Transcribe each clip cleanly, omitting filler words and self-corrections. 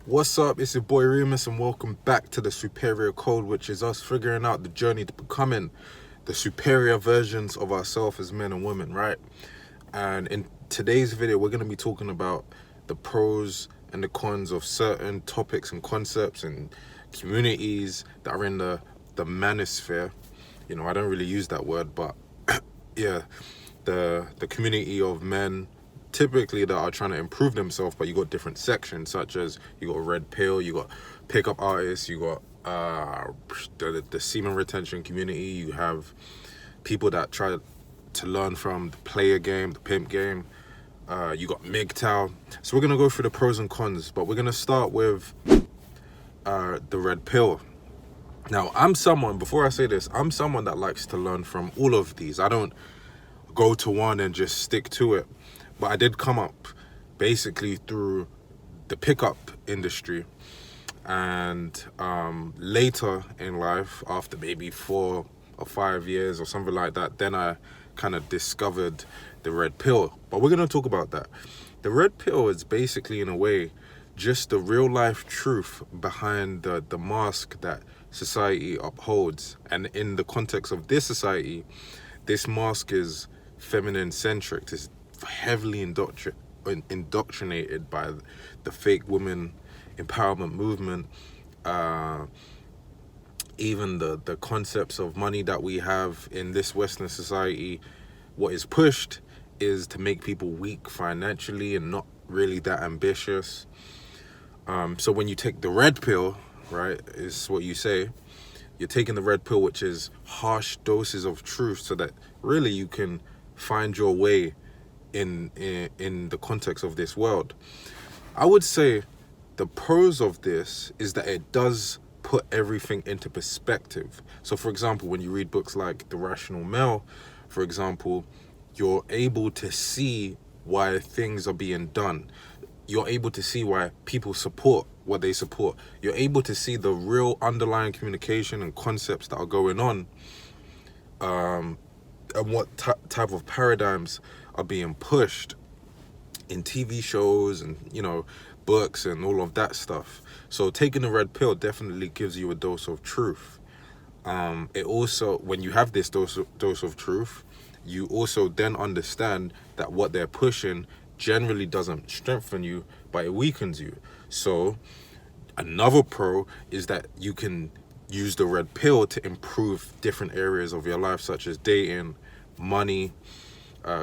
What's up? It's your boy Reemus, and welcome back to the Superior Code, which is us figuring out the journey to becoming the superior versions of ourselves as men and women, right? And in today's video, we're going to be talking about the pros and the cons of certain topics and concepts and communities that are in the manosphere. You know, I don't really use that word, but yeah, the community of men typically that are trying to improve themselves, but you got different sections, such as you got red pill, you got pickup artists, you got the semen retention community, you have people that try to learn from the player game, the pimp game, you got MGTOW. So we're gonna go through the pros and cons, but we're gonna start with the red pill. Now, before I say this, I'm someone that likes to learn from all of these. I don't go to one and just stick to it. But I did come up basically through the pickup industry, and later in life, after maybe 4 or 5 years or something like that, then I kind of discovered the red pill. But we're going to talk about that. The red pill is basically, in a way, just the real life truth behind the mask that society upholds. And in the context of this society, this mask is feminine centric. It's heavily indoctrinated by the fake women empowerment movement. Even the concepts of money that we have in this Western society, what is pushed is to make people weak financially and not really that ambitious. So when you take the red pill, right, is what you say, you're taking the red pill, which is harsh doses of truth, so that really you can find your way in the context of this world. I would say the pros of this is that it does put everything into perspective. So for example, when you read books like The Rational Male, for example, you're able to see why things are being done. You're able to see why people support what they support. You're able to see the real underlying communication and concepts that are going on, and what type of paradigms are being pushed in TV shows and, you know, books and all of that stuff. So taking the red pill definitely gives you a dose of truth. It also, when you have this dose of truth, you also then understand that what they're pushing generally doesn't strengthen you, but it weakens you. So another pro is that you can use the red pill to improve different areas of your life, such as dating, money,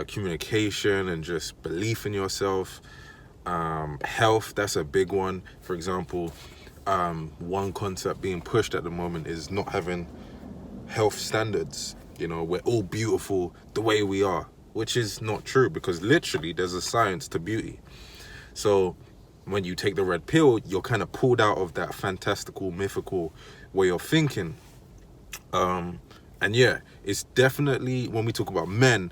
communication, and just belief in yourself. Health, that's a big one. For example, one concept being pushed at the moment is not having health standards. You know, we're all beautiful the way we are, which is not true, because literally there's a science to beauty. So when you take the red pill, you're kind of pulled out of that fantastical, mythical way of thinking. And yeah, it's definitely, when we talk about men,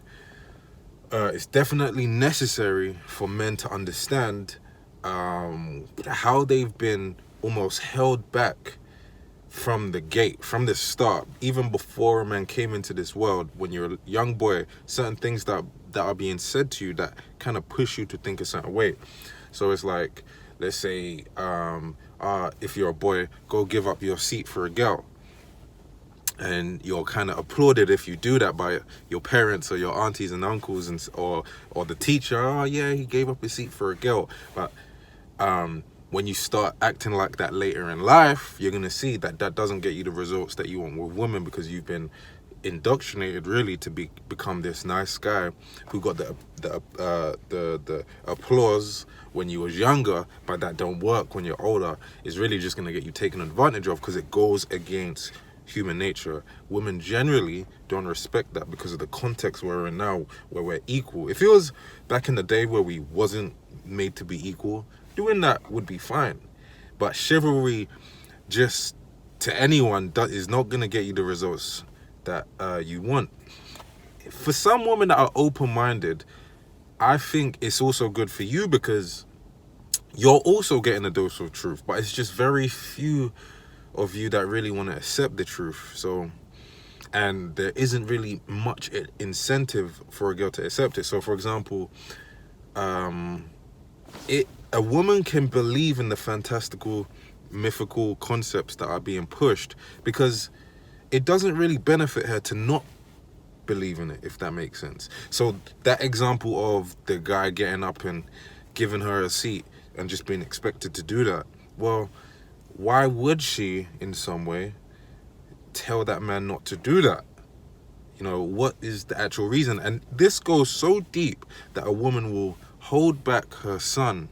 it's definitely necessary for men to understand how they've been almost held back from the gate, from the start, even before a man came into this world. When you're a young boy, certain things that are being said to you that kind of push you to think a certain way. So it's like, let's say, if you're a boy, go give up your seat for a girl. And you're kind of applauded if you do that by your parents or your aunties and uncles, and or the teacher. Oh yeah, he gave up his seat for a girl. But when you start acting like that later in life, you're gonna see that that doesn't get you the results that you want with women, because you've been indoctrinated really to become this nice guy who got the applause when you was younger, but that don't work when you're older. Is really just gonna get you taken advantage of, because it goes against human nature. Women generally don't respect that because of the context we're in now, where we're equal. If it was back in the day where we wasn't made to be equal, doing that would be fine. But chivalry, just to anyone, that is not gonna get you the results that you want. For some women that are open-minded, I think it's also good for you, because you're also getting a dose of truth, but it's just very few of you that really want to accept the truth. So, and there isn't really much incentive for a girl to accept it. So for example, a woman can believe in the fantastical, mythical concepts that are being pushed because it doesn't really benefit her to not believe in it, if that makes sense. So that example of the guy getting up and giving her a seat and just being expected to do that, well, why would she in some way tell that man not to do that? You know, what is the actual reason? And this goes so deep that a woman will hold back her son,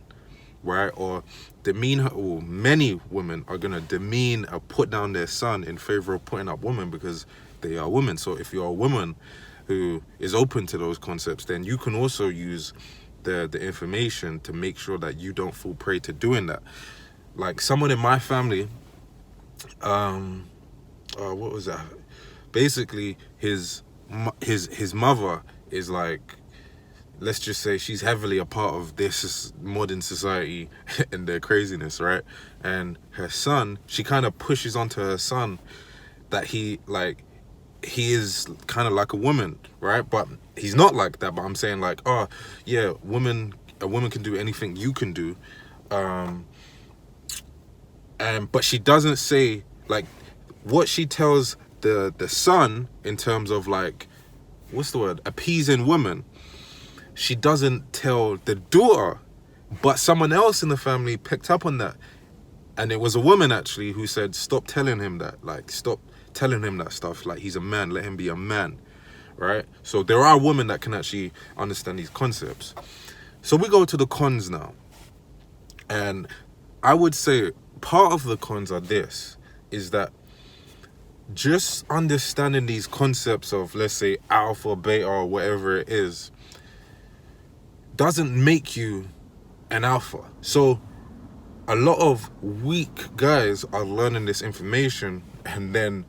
right? Or demean her, or many women are going to demean or put down their son in favor of putting up women because they are women. So if you're a woman who is open to those concepts, then you can also use the information to make sure that you don't fall prey to doing that. Like someone in my family, what was that? Basically, his mother is like, let's just say she's heavily a part of this modern society and their craziness, right? And her son, she kind of pushes onto her son that he is kind of like a woman, right? But he's not like that. But I'm saying like, oh yeah, a woman can do anything you can do, but she doesn't say like what she tells the son in terms of like, what's the word, appeasing women. She doesn't tell the daughter, but someone else in the family picked up on that, and it was a woman actually who said, stop telling him that, like stop telling him that stuff, like he's a man, let him be a man, right? So there are women that can actually understand these concepts. So we go to the cons now, and I would say part of the cons are this, is that just understanding these concepts of, let's say, alpha, beta, or whatever it is, doesn't make you an alpha. So a lot of weak guys are learning this information, and then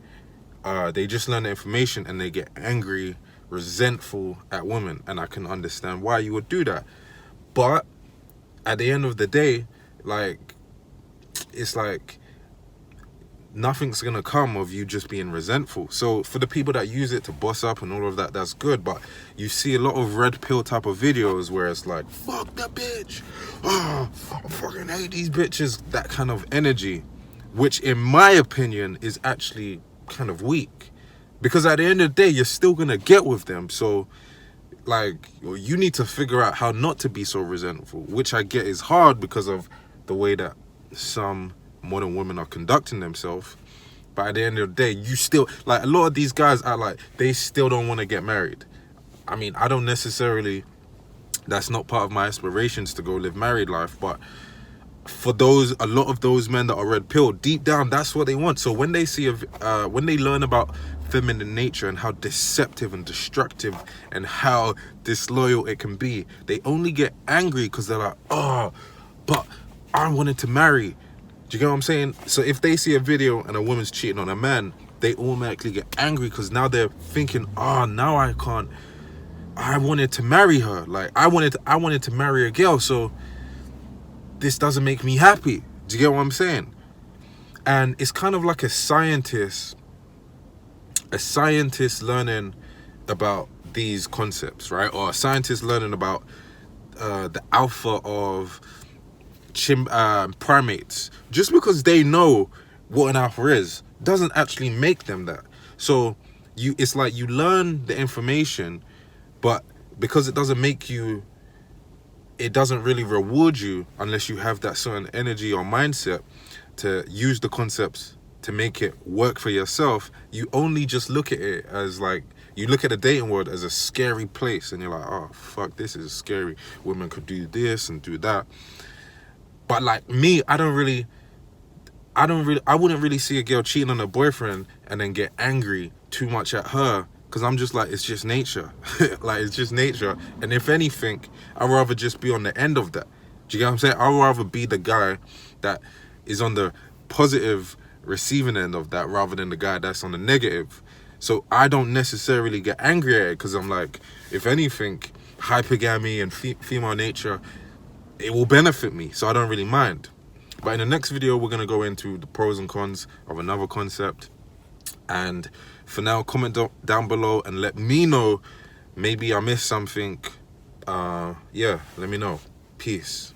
they just learn the information and they get angry, resentful at women, and I can understand why you would do that. But at the end of the day, like, it's like nothing's gonna come of you just being resentful. So for the people that use it to boss up and all of that, that's good. But you see a lot of red pill type of videos where it's like, fuck that bitch, oh, I fucking hate these bitches, that kind of energy, which in my opinion is actually kind of weak, because at the end of the day you're still gonna get with them. So like, you need to figure out how not to be so resentful, which I get is hard because of the way that some modern women are conducting themselves. But at the end of the day, you still, like, a lot of these guys are like, they still don't want to get married. I mean, I don't necessarily, that's not part of my aspirations to go live married life, but for those, a lot of those men that are red pill, deep down, that's what they want. So when they see when they learn about feminine nature and how deceptive and destructive and how disloyal it can be, they only get angry because they're like, oh, but I wanted to marry. Do you get what I'm saying? So if they see a video and a woman's cheating on a man, they automatically get angry because now they're thinking, oh, now I can't, I wanted to marry her. Like, I wanted to marry a girl, so this doesn't make me happy. Do you get what I'm saying? And it's kind of like a scientist learning about these concepts, right? Or a scientist learning about the alpha of primates. Just because they know what an alpha is doesn't actually make them that. So it's like you learn the information, but because it doesn't make you, it doesn't really reward you unless you have that certain energy or mindset to use the concepts to make it work for yourself. You only just look at it as like, you look at the dating world as a scary place, and you're like, oh fuck, this is scary, women could do this and do that. But like me, I wouldn't really see a girl cheating on her boyfriend and then get angry too much at her, because I'm just like, it's just nature. Like, it's just nature. And if anything, I'd rather just be on the end of that. Do you get what I'm saying? I'd rather be the guy that is on the positive receiving end of that rather than the guy that's on the negative. So I don't necessarily get angry at it, because I'm like, if anything, hypergamy and female nature, it will benefit me, so I don't really mind. But in the next video, we're going to go into the pros and cons of another concept. And for now, comment down below and let me know, maybe I missed something. Yeah, let me know. Peace.